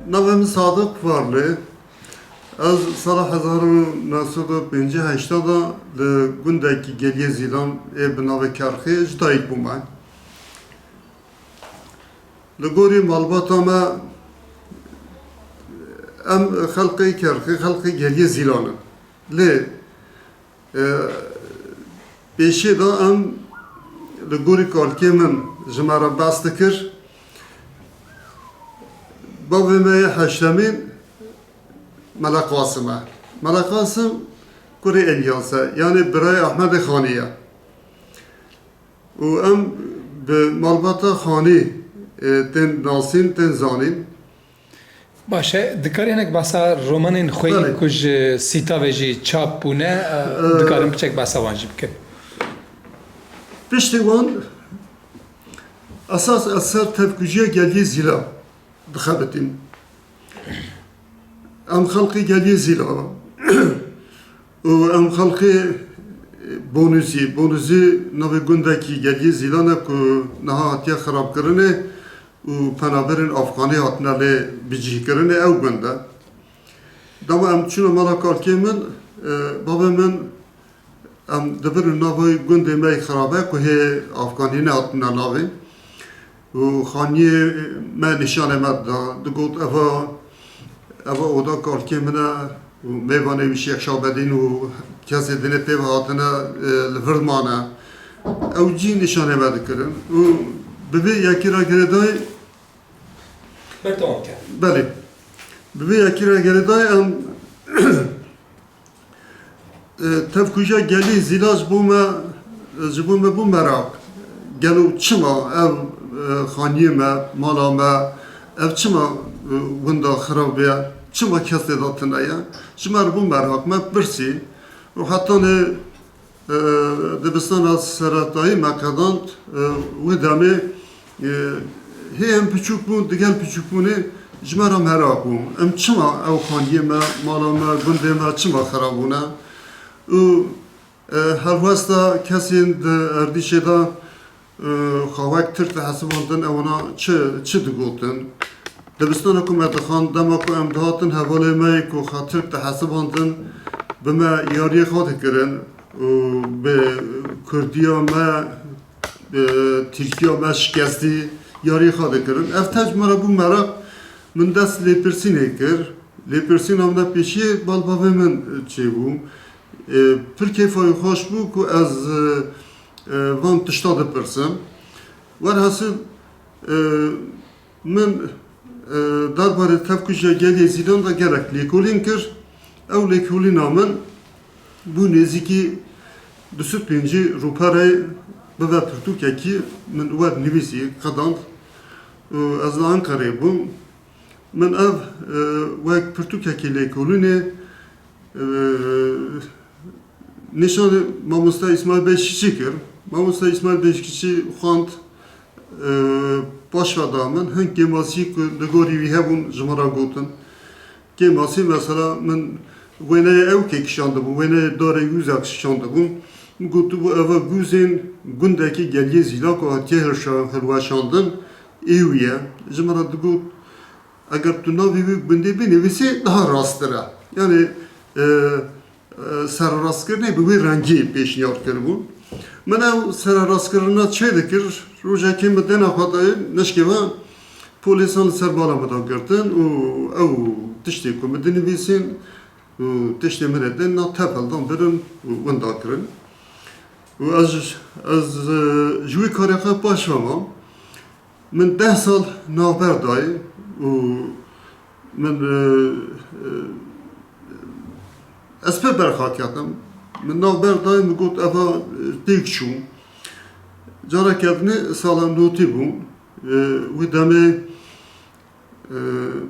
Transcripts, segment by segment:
Navem Sadık Varlı. Az sala 1958 da li gundekî Geliye Zîlan ê bi navê Kerxê ji dayîk bûm ben. Li gorî malbata me em xelkê Kerxê, xelkê Geliye Zîlan in. Lê pêşê da em li gorî kalkê min ji me re behs dikir. Bavê me yê heştemîn Melek Qasım e. Melek Qasım kurê Elyas e, yani birayê Ahmedê Xanî ye. û em bi malbata Xanî tên nasîn, tên zanîn. باشه دکاری هنگ باسا رومانین خوی بله. کج سیتا وجی چاپ بونه دکارم بچک باسا وانجی بکن Piştî wan esas eser tevkûjiya Geliyê Zîla dixebitin. Em xelkê Geliyê Zîla û em xelkê Bonûzî. Bonûzî navê gundekî Geliyê Zîlan e ku niha hatiye xerabkirinê û penaberên Afxanî hatine lê bicihkirinê ew gund e. Dema em çûne mala kalkê min, bavê min em dibirin navê gundê me xerabe ku hê Afxanî ne hatine navê. û xaniyê me nîşanê me da, digot eva oda kalkê min e û mêvanê wî Şêx Şabedîn û kesê dinê pêv hatine li vir mane. Ew cî nîşanê me dikirin û bi vê yekî re girêdayê برتوان کرد belê. Bi vê yekî re girêdayê em tevkûja Geliyê Zîla ji bo me bû merak. Gelo çima ev xaniyê me, mala me, ev çima winda xirab ye, çima kesê datine ye, ji me re bû merak me pirsî û hetanê dibistana seretayî me qedand wê demê hê em piçûk bûn, digel piçûkbûnê ji me re merak bû. Em çima ew xaniyê me, mala me, gundê me çima xirab bûne û helwesta kesên di erdîşê da xawek tir te hesibandin ewana çi digotin. Dibistana ku me dixan dema ku em dihatin hevalê me ku xatir te hesibandin bi me yariyê xwe dikirin û bi Kurdiya me, Tirkiya me şikestî yariyê xwe dikirin. Ev tej me re bû merak min dest lêpirsînê kir. Lêpirsîna me pêşî balbavê min çêbû. Pir kêfayê xweş bû ku ez van tişta dipirsim. Werhasıl min derbarê tevkûjiya Geliyê Zîlan da gelek lêkolîn kir. Ew lêkolîna min bû nêzîkî du sed pêncî rûperê bi ve pirtûkekî min wer nivîsî qedand. Ez li Enqereyê bûm. Min ev wek pirtûkekî lêkolînê nîşanê Mamosta İsmail Beşikçî kir. Mamosta İsmail Beşikçî xwand paşveda min hin kêmasî ku li gorî wî hebûn ji me re gotin. Kêmasî mesela min wêneyê ew kê kişandibû, wêneyê darê gûzek kişandibûn. Min gotibû eva gûzên gundekî Geliyê Zîla ku hatiye hilweşandin êw ye. Ji me re digot eger tu navê wî gundê binivîsî daha rastir e. Yani serrastkirinê bi wê rengî pêşniyar kiribû. Min ew serrastkirina çê dikir, rojekê min dêna xwe dayê nişkê ve polîsan li ser bala me da girtin û ew tiştê ku min dinivîsîn û tiştê min ê din na tepeldan birin û winda kirin. û ez ji wî karê xwe baş vemam. Min 10 sal navber dayê û min ez pê berxaketim. Min navber dayê min got eva pêk çû. Careke dinê sala notî bûm. Wê demê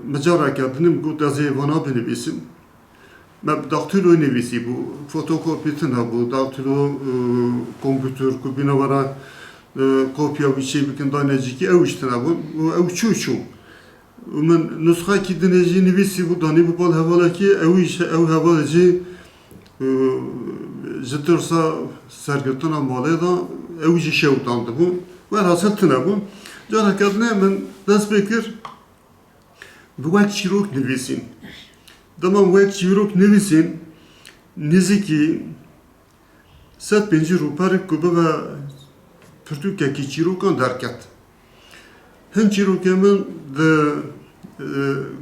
min careke dinê min got ez ê vana binivîsim. Me bi daxtîloyê nivîsî bû, fotokopî tin hebû, daxtîlo kompûter ku bîne were kopya wî çê bikin da nêzîkî ew jî tin hebûn û ew çû. Min nusxekî dinê jî nivîsî bû danî bû bal hevalekî ew hevalê jî جترسا سرگرتنا مالی دا اوجی شوتانده بو و حاصل تنه بو جانا کدنه من دست بکر بوک چیروک نویسین دمان وک چیروک نویسین نزیکی 150 روپاری کوبه و پرتوککی چیروکان درکت هن چیروکه من ده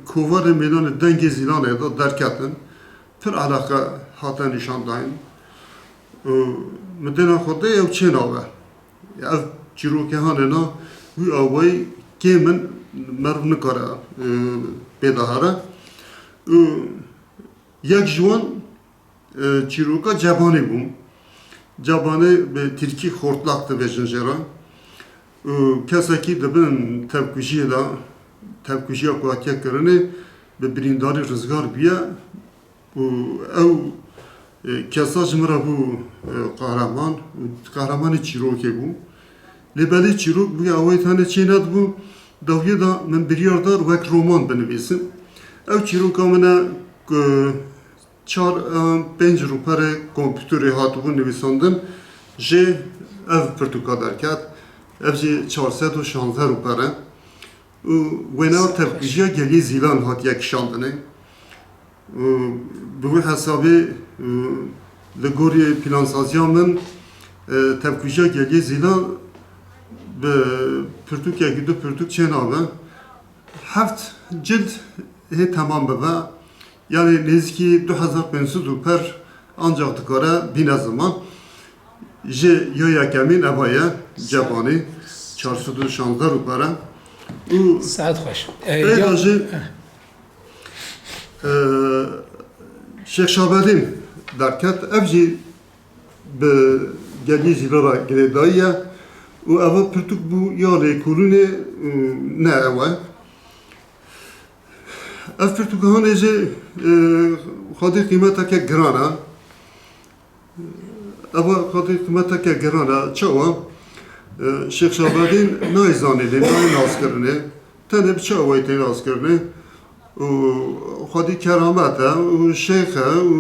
کووار میدان دنگ زیلانه دا درکتن پر علاقه هاتن نشان داین مدنا خوده او چه ناوه او چیروکه هانه نا وی آوای که من مرو نکاره بدهاره یک جوان چیروکا جبانی بوم جبانه به ترکی خورتلاقتı به جنجره کسی دبن تبکشیه دا تبکشیه قواتیه کرنه به برینداری رزگار بیه او کسا جمره بو قهرمان چیروکه بو لبالی چیروک بوی اوی تانه چیند بو دویه دا من بریاردار وک رومان بنویسم او چیروکا منه 4-5 روپاره کامپیوتری هاتبون نویساندن جه ev پرتوکا درکت ev جه 416 روپاره و وینا تبکیجیا گلی زیلان هاتیه کشاندنه به وی حسابی لگوری پلانسازیا من تبکیجیا گلی زیلان به پرتوک یکی دو پرتوک چه نابه 7 cilt tamam bebe yani nizki 2500 ruper ancak tıkara bin zaman je yoya kemin evaya cebani 416 rupera u ساعت خوش Beyazı Şeyh Şabedin derket evci be geli zilara gredaya u eva pürtük bu yani kulüne ne eva ev pürtük hanece خاطر قیمتا که گرانه اما خاطر قیمتا که گرانه چوا شیخ شابادین نایزانیده ناز کرنه تنه بچه اوایتی ناز کرنه و خاطر کرامته و شیخه و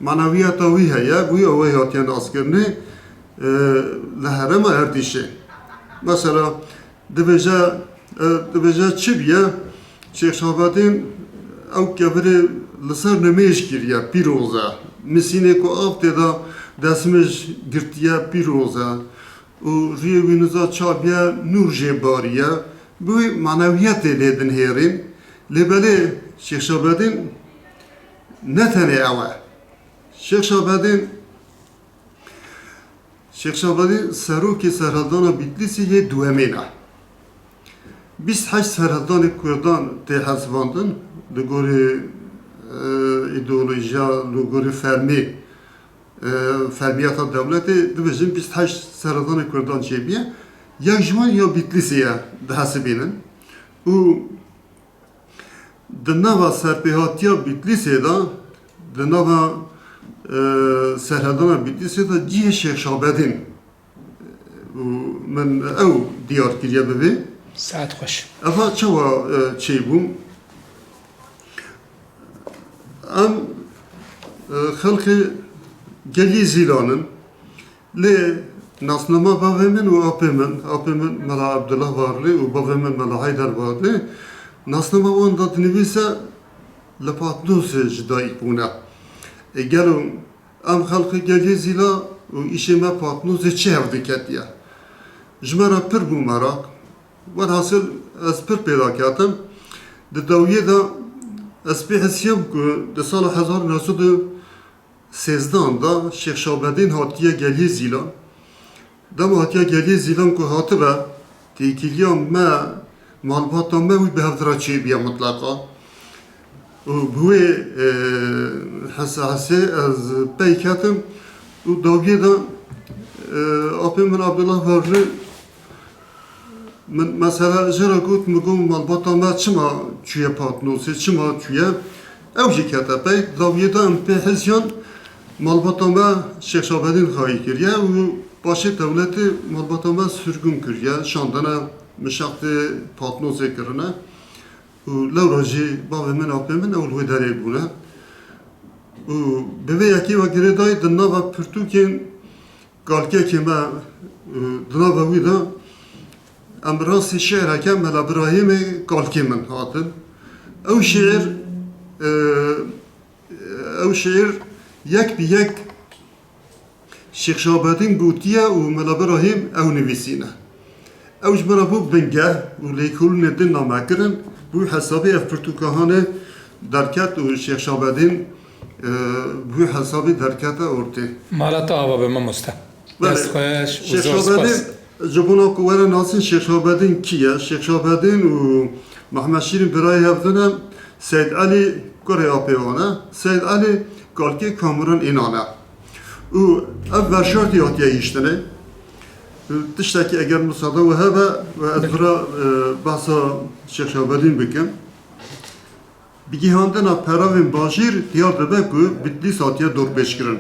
معنویت وی هیا بوی اوایتی ناز کرنه لحرم اردیشه مثلا دبجه چی بیه شیخ شابادین او کبره لسر نمیش گیریه پیروزه مسینه که آفته دا دستمش گرتیه پیروزه و ریه وینوزا چابیه نور جباریه بوی معنویت لیدن هیرین لباله شیخ شابدین نتنه اوه شیخ شابدین سروکی سرهدان بیتلیسی یه دوامینه 28 سرهدان کردان ته حزباندن لگوری ایدئولوژیا لگوری فرمیات دولتی دبیجیم 28 سرهدان کردان چه بیه یک جوان یا بیتلیسیه ده حسبینن و دنوا سرپیهاتیا بیتلیسیه دا دنوا سرهدان بیتلیسیه دا جیه شیخ شابدین من او دیار کریه ببی ساعت خوش افا چوا چی بوم ام خلق گلی زیلانن لی ناسنما باومن و آپمن ملا عبدالله وارلی و باومن ملا حیدر وارلی ناسنما اون داد نویسه لپاتنوس جدایی بونه گلو ام خلق گلی زیلا و ایشه ما پاتنوس چه هفته یا جمرا پر بو مراک و حاصل از پر پیدا کردم دویه دا از به حسیم که در سال 1913 دا شیخ شابدین هاتیه گلی زیلان دم هاتیه گلی زیلان که هاته به تیکیلیان ما معلومات ما وی به هفته را چی بیا مطلقا و بوی حساسه از پیکاتم و دویه دا آپی من عبدالله وارلی من مثلا جرا گوت میگم مالباتا ما چما چیه پاتنوسی چما چیه اوجی کتا پی داویه دا ام پی حسیان مالباتا ما شیخ شابدین خواهی کریه و باشه دولت مالباتا ما سرگون کریه شاندنه مشاقت پاتنوسی کرنه و لو راجی باب من آپی من اول وی داره بونه و بوی یکی و گریدای دنا و پرتوکین گالکه که ما دنا و ویدا امراسی شعر هکم ملا براهیم گالکه من هاتن او شعر یک بی یک شیخ شابادین گوتیه و ملا براهیم او نویسینه اوش برا بو بنگه و لیکول ندن نامه کرن بو حسابی اف پرتوکهانه درکت و شیخ شابادین بو حسابی درکت ارتی مالتا آوا به ما مسته دست خوش و شیخ زور شابادین سپاس جبونا کوره ناسین شیخ شابادین کیه؟ شیخ شابادین و محمد شیرین برای هفتنم سید علی کره آپیوانه سید علی کالکی کامران اینانه و اف ورشارتی آتیه ایشتنه تشتکی اگر مصاده و هبه و ادبرا بحثا شیخ شابادین بکم بگیهاندن پراوین باجیر دیار دبه که بیتلی ساتیه دور پیش کرن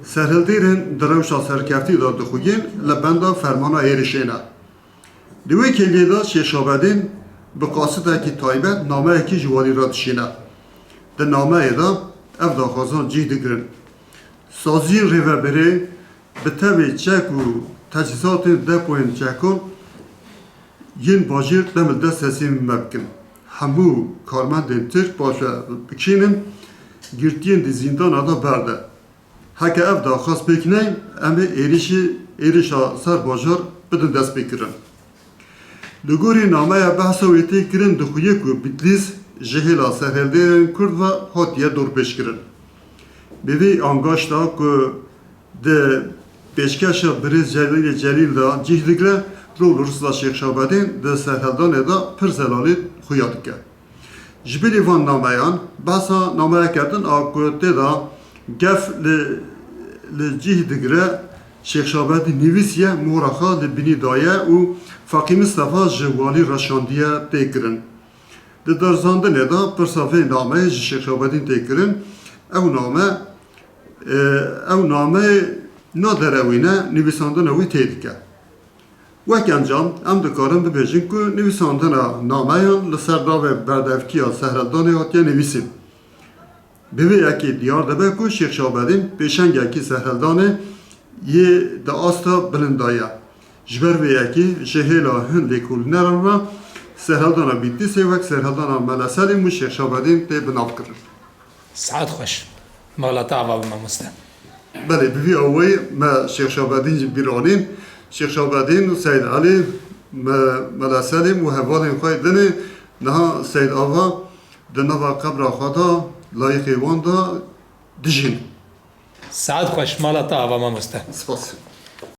سرهلدیرن دروشا سرکفتی داد خوگین لبندا فرمانا ایرشینه دوی کلیه دا شیخ شابادین به قاصد اکی تایبت نامه اکی جوالی را دشینه ده نامه دا اف داخوازان جی دگرن سازی ریوبری به طبع چک و تجهیزات دپوین چکون ین باجیر دمل دست سسیم مبکن همو کارمندین ترک باشه بکشینن گرتین دی زندان ادا برده هکه اف دا خواست بکنین اما ایریشا سر باجار بدن دست بکرن لگوری نامه بحثا ویتی کرن دخویه که بیتلیز جهیلا سرهلدیرن کرد و هاتیه دور پیش کرن بیوی انگاش دا که ده پیشکش بریز جلیل دا جیه دگره رول رسلا شیخ شابادین ده سرهلدان دا پر زلالی خویاد که جبیلی وان نامهان بحثا نامه کردن آکوته دا گف لجیه دگره شیخ شابادی نویسیه مورخا لبینی دایه و فاقی مصطفی جوالی رشاندیه تکرن ده درزاندن دا پرسافه نامه شیخ شابادین تکرن او نامه نادروینه نویساندن اوی تیدکه وک انجام ام دکارم ببیجین که نویساندن نامه لسر داوه بردفکی ها سهرالدان هاتیه نویسیم بیوی اکی دیار دبه که شیخ شابادین پیشنگ اکی سهرالدانه یه دا آستا بلندایه جبر وی اکی جهیلا هن لیکول نران را سهرالدانه بیتی سیوک سهرالدانه ملسلی مو شیخ شابادین تی بناف کرن سعد خوش مالتا آوا به ما مسته بله بیوی اوی ما شیخ شابادین بیرانین شیخ شابادین و سید علی ملسلی و حوالین خواهی دنه نها سید آوا دنوا قبر خدا لایق وان دا دجین سعد خوش مالتا آوا ما مسته سپاس